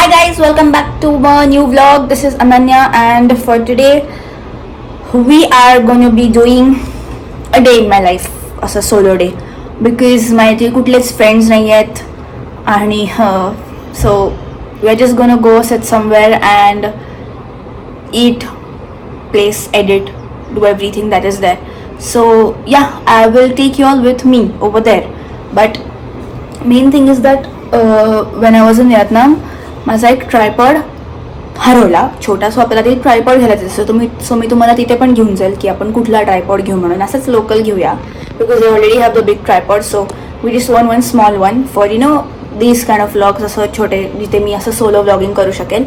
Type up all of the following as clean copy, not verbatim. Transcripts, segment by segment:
guys, welcome back to my new vlog. This is Ananya, and for today we are going to be doing a day in my life as a solo day because my कुठलेच friends नाही आहेत आणि so we are just going to go sit somewhere and eat, place, edit, do everything that is there. So yeah, I will take you all with me over there. But main thing is that when I was in Vietnam, माझा एक tripod हरवला छोटा. So आपल्याला ते tripod घ्यायला जायचं. So मी तुम्हाला तिथे पण घेऊन जाईल की आपण कुठला ट्रायपॉड घेऊ म्हणून. असंच लोकल घेऊया because I already have the big tripod. So we just one small one for these kind of vlogs, असं छोटे जिथे मी असं सोलो व्लॉगिंग करू शकेल.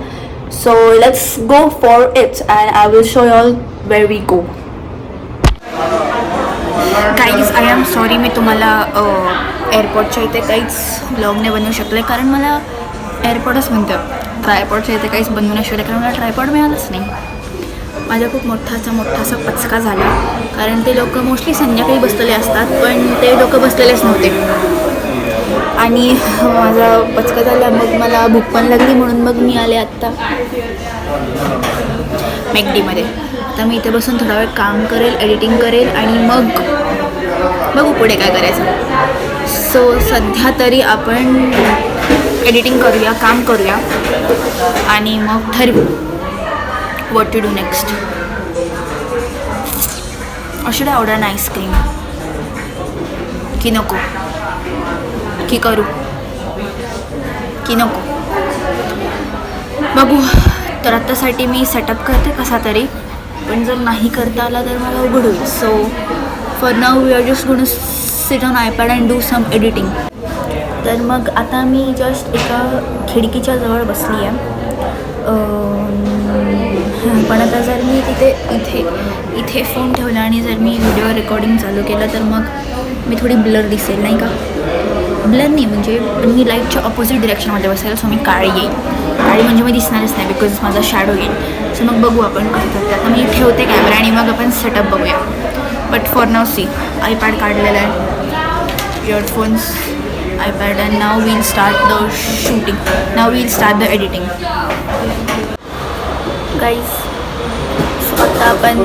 So let's go for it's and I will show you all where we go. Guys, I am sorry, मी तुम्हाला एअरपोर्टच्या इथे काहीच व्लॉग नाही बनवू शकले कारण मला एअरपोर्टच म्हणतं. ट्रायपॉडच्या इथे काहीच बनवू नाही शकले कारण मला ट्रायपॉड मिळालंच नाही. माझा खूप मोठासा पचका झाला कारण ते लोक मोस्टली संध्याकाळी बसलेले असतात पण ते लोक बसलेलेच नव्हते आणि माझा पचका झाला. मग मला भूक पण लागली म्हणून मग मी आले आत्ता मॅकडीमध्ये. आता मी इथे बसून थोडा वेळ काम करेल, एडिटिंग करेल आणि मग बघू पुढे काय करायचं. सो सध्या तरी आपण एडिटिंग करूया, काम करूया आणि मग ठरवू what to do next. Should I order ice cream की नको, की करू की नको बघू. तर आत्तासाठी मी सेटअप करते कसा तरी, पण जर नाही करता आला तर मला अवघड होईल. So for now we are just going to sit on iPad and do some editing. तर मग आता मी जस्ट एका खिडकीच्या जवळ बसली आहे. पण आता जर मी इथे फोन ठेवला आणि जर मी व्हिडिओ रेकॉर्डिंग चालू केलं तर मग मी थोडी ब्लर दिसेल नाही का. ब्लर नाही म्हणजे मी लाईटच्या ऑपोजिट डिरेक्शनमध्ये बसेल. सो मी काळी म्हणजे मी दिसणारच नाही बिकॉज माझा शॅडो येईल. सो मग बघू आपण काय करते. आता मी ठेवते कॅमेरा आणि मग आपण सेटअप बघूया. But for now see, iPad काढलेला आहे, earphones, iPad, and now we'll start the shooting. Now we'll start the editing. Guys, so आता आपण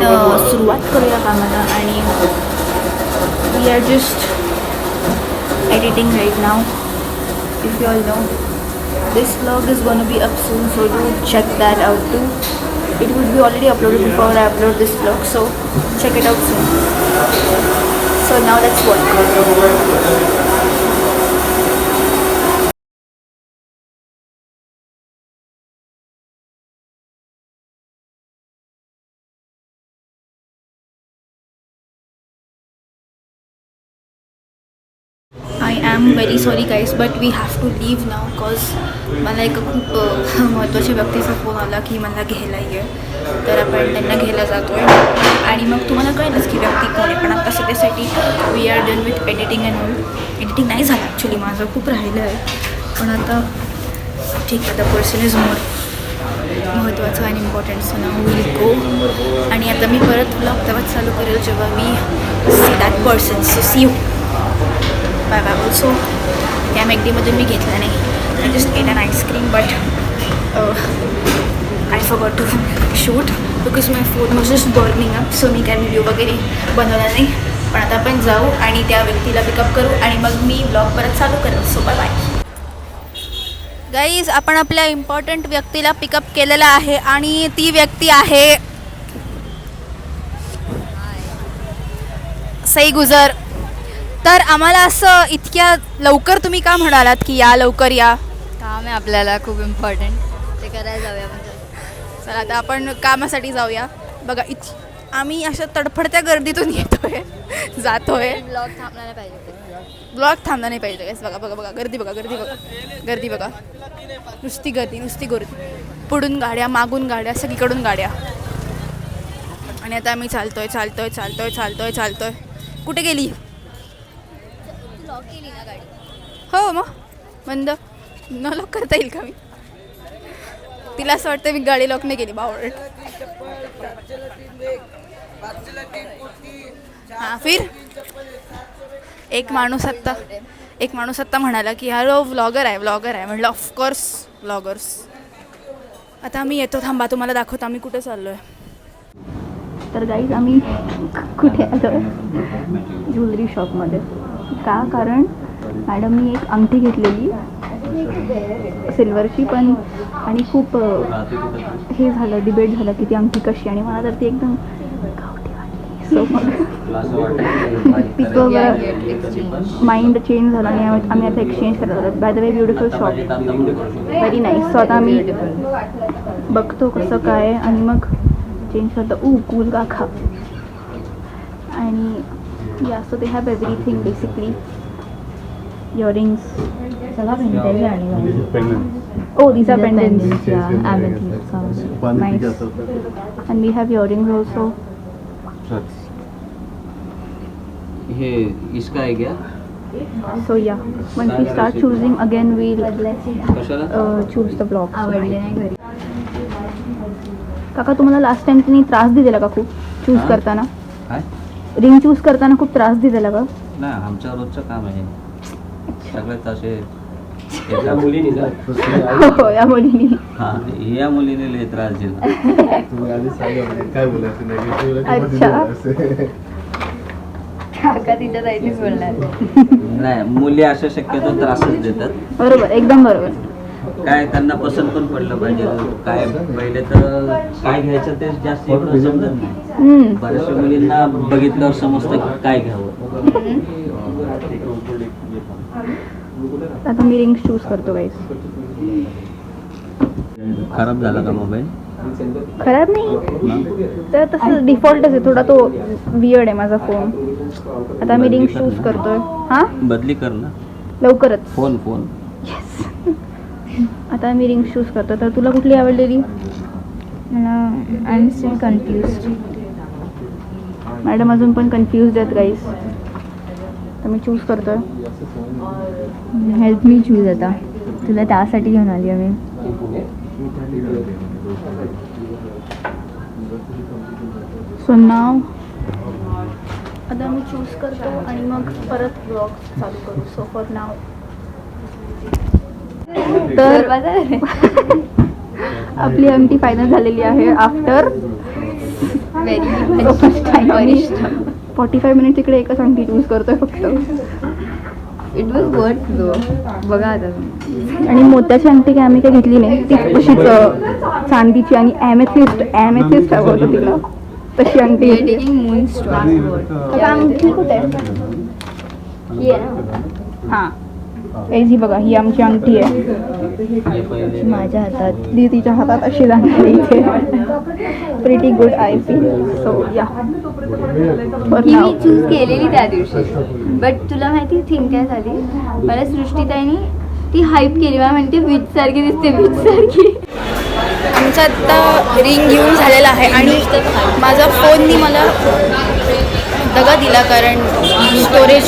सुरुवात करूया कामाला आणि we are just editing right now. If you all know, this vlog is going to be up soon, so do check that out too. It would be already uploaded before I upload this vlog, so check it out soon. So now let's work. I am very sorry guys, but we have to leave now cause मला एक खूप महत्त्वाच्या व्यक्तीचा phone आला की मला घ्यायला ये. तर आपण त्यांना घ्यायला जातो आहे आणि मग तुम्हाला कळलंच की व्यक्ती कोण आहे. पण आता सध्यासाठी we are done with editing and all. Editing नाही झालं ॲक्च्युली, माझं खूप राहिलं आहे. पण आता ठीक आहे, द पर्सन इज मोर महत्त्वाचं आणि important. So now will go आणि आता मी परत ब्लॉग तेव्हाच चालू करेल जेव्हा मी see that person. So see you, bye bye. Also त्या मॅकडीमधून मी घेतला नाही, I just ate an ice cream but I forgot to shoot because my phone was just burning up. So मी काय व्हिडिओ वगैरे बनवला नाही. पण आता आपण जाऊ आणि त्या व्यक्तीला पिकअप करू आणि मग मी ब्लॉग परत चालू करेल. So bye bye guys. आपण आपल्या इम्पॉर्टंट व्यक्तीला पिकअप केलेलं आहे आणि ती व्यक्ती आहे सई गुजर. तर आम्हाला असं इतक्या लवकर तुम्ही का म्हणालात की या लवकर या? काम आहे आपल्याला खूप इम्पॉर्टंट, ते करायला जाऊया आपण. चला आता आपण कामासाठी जाऊया. बघा आम्ही अशा तडफडत्या गर्दीतून येतोय, जातोय. ब्लॉग थांबला नाही पाहिजे, ब्लॉग थांबला नाही पाहिजे. बघा बघा बघा गर्दी बघा, गर्दी बघा, नुसती गर्दी. पुढून गाड्या, मागून गाड्या, सगळीकडून गाड्या. आणि आता आम्ही चालतोय. कुठे गेली? लॉक केली ना गाडी? हो मग बंद न लॉक करता येईल का? मी तिला असं वाटतं मी गाडी लॉक नाही केली. बावळट. हां फिर एक माणूस आत्ता म्हणाला की हॅलो व्लॉगर आहे. म्हटलं ऑफकोर्स व्लॉगर्स. आता आम्ही येतो, थांबा तुम्हाला दाखवतो आम्ही कुठे चाललो आहे. तर गाईज आम्ही कुठे आलो आहे? ज्वेलरी शॉपमध्ये. का? कारण मॅडमनी एक अंगठी घेतलेली सिल्वरची पण, आणि खूप हे झालं, डिबेट झालं की ती अंगठी कशी, आणि मला तर ती एकदम गावठी वाटली. सो मग तिथं माइंड चेंज झाला आणि आम्ही आता एक्सचेंज करत. By the way beautiful shop, very nice. So आता आम्ही बघतो कसं काय आणि मग चेंज करतो. कूल काका. आणि या, so they have everything basically. Earrings. Oh, these are pendants. Yeah, amethyst. Nice. And we have earrings also. ये इसका है क्या? So yeah, once we start choosing again, we'll कशाला? choose the blocks. आवडले नाही घरी. काका तुम्हाला लास्ट टाइम त्यांनी त्रास दिलेला का खूप चूज हा? करताना? काय? रिंग चूज करताना खूप त्रास दिलेला का? नाही, आमच्या रोजचं काम आहे सगळ्यात असे. या मुलीनी ना हो, या मुलीनी. हा, या मुलीने लय त्रास दिला. तुम्ही आधी सांगा काय बोलायचं नाही. अच्छा. काका तिच्या जायचीच बोलणार. नाही, मुली अशा शक्यतो त्रासच देतात. बरोबर, एकदम बरोबर. काय त्यांना पसंत पण पडलं पाहिजे. काय पहिले तर काय घ्यायचं ते जास्त एवढं समजत नाही. बऱ्याचशा मुलींना बघितल्यावर समजतं की काय घ्यावं. आता मी रिंग्स चूज करतो गाईस. खराब झाला का मोबाईल? खराब नाही, तर तसं डिफॉल्टच आहे. थोडा तो वियर्ड आहे माझा फोन. आता मी रिंग्स चूज करतोय. हां, बदली कर ना लवकरच. फोन. आता मी रिंग्स चूज करतो. तर तुला कुठली आवडलेली? I am still confused. Madam अजून पण कन्फ्युज आहेत गाईस. तर मी चूज करतोय. हेल्प मी चूज आता. तुला त्यासाठी घेऊन आली आम्ही. सो नाव आता मी चूज करतो आणि मग परत ब्लॉग चालू करू. सो फॉर नाव तर आपली अंगठी फायनल झालेली आहे आफ्टर व्हेरी 45 मिनिट. तिकडे एकच अंगठी चूज करतोय फक्त. इट वॉज वर्थ दो. बघा आता. आणि मोत्याची अंगठी काय आम्ही काही घेतली नाही. ती तशीच चांदीची आणि ॲमेथिस्ट हवं होतं तिला. तशी अंगठी घेतली. Taking moon stock. आता अंगठी कुठे आहे? हां, ही बघा, ही आमची अंगठी आहे. माझ्या हातात. ती तिच्या हातात अशी अंगठी इथे. Pretty good I feel. So या, ही मी चूज केलेली त्या दिवशी. बट तुला माहिती थिंक काय झाली, मला सृष्टीताईनी ती हाईप केली. मला म्हणते बीच सारखी दिसते, बीच सारखी. आमचा आत्ता रिंग घेऊन झालेला आहे आणि माझा फोननी मला दगा दिला, कारण स्टोरेज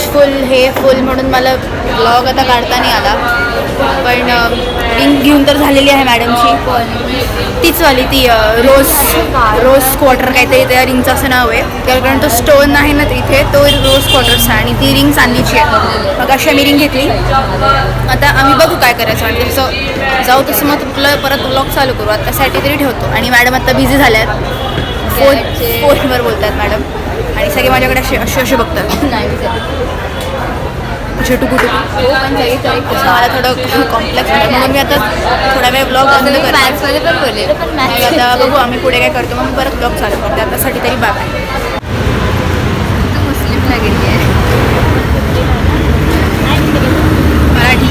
फुल म्हणून मला ब्लॉग आता काढता नाही आला. पण रिंग घेऊन तर झालेली आहे मॅडमची. तीच वाली, ती रोज क्वार्टर काहीतरी त्या रिंगचं असं नाव आहे. कारण तो स्टोन आहे ना इथे, तो रोज क्वार्टर्स आहे आणि ती रिंग चांदीची आहे. मग अशी आम्ही रिंग घेतली. आता आम्ही बघू काय करायचं आणि तसं जाऊ तसं मग तुला परत ब्लॉग चालू करू. आतासाठी तरी ठेवतो. आणि मॅडम आता बिझी झाल्या आहेत, फोनवर बोलतात मॅडम. आणि सगळे माझ्याकडे असे बघतात, असे टुकू मला थोडं कॉम्प्लेक्स होतं. म्हणून मी आता थोडा वेळ ब्लॉग बंद करते. मॅथ्समध्ये पण बोलले. आता बघू आम्ही पुढे काय करतो. मग परत ब्लॉग चालू करते. आतासाठी तरी बाय. तू मुस्लिम लागेली आहे. मराठी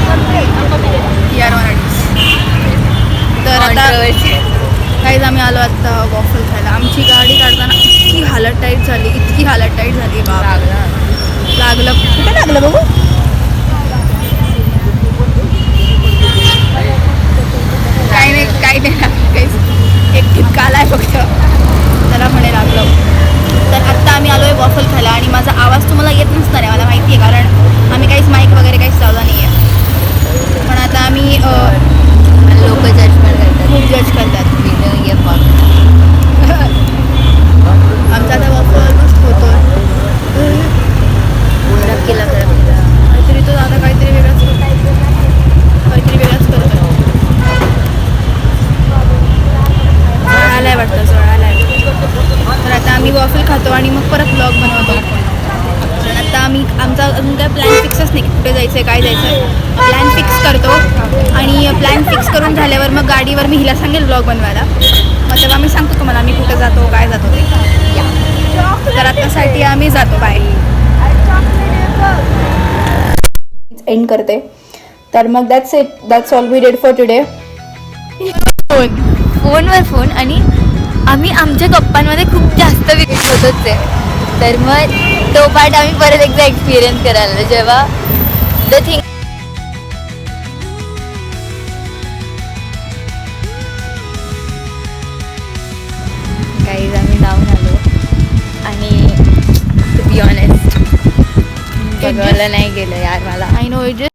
यार मराठी. तर आता काहीच आम्ही आलो आता वॉफल खायला. आमची गाडी काढताना इतकी हालत टाईट झाली बाप. लागलं कुठे लागलं बघू. काही नाही काहीच एक ठिपका आलाय फक्त, त्याला म्हणे लागलं. तर आत्ता आम्ही आलो आहे वॉफल खायला आणि माझा आवाज तुम्हाला येत नसणार आहे मला माहिती आहे, कारण आम्ही काहीच माईक वगैरे काहीच लावला नाही आहे. पण आता आम्ही लोक जजमेंट करतात, खूप जज करतात. आमचा आता वॉफल मस्त होतो. खराब केला करतो आणि मग परत ब्लॉग बनवतो. पण आता आमचा अजून काय प्लॅन फिक्सच नाही, कुठे जायचं आहे काय जायचं आहे. प्लॅन फिक्स करतो आणि प्लॅन फिक्स करून झाल्यावर मग गाडीवर मी हिला सांगेल ब्लॉग बनवायला. मग तेव्हा मी सांगतो तुम्हाला आम्ही कुठे जातो काय जातो ते. तर आतासाठी आम्ही जातो. बाय. एंड करते. तर मग that's all we did for today. फोनवर फोन आणि आम्ही आमच्या गप्पांमध्ये खूप जास्त विकेट होतोच आहे. तर मग तो पार्ट आम्ही परत एकदा एक्सपिरियन्स करायला जेव्हा द थिंग गाईज आम्ही जाऊन आलो आणि टू बी ऑनेस्ट बघायला नाही गेलं यार मला. I know it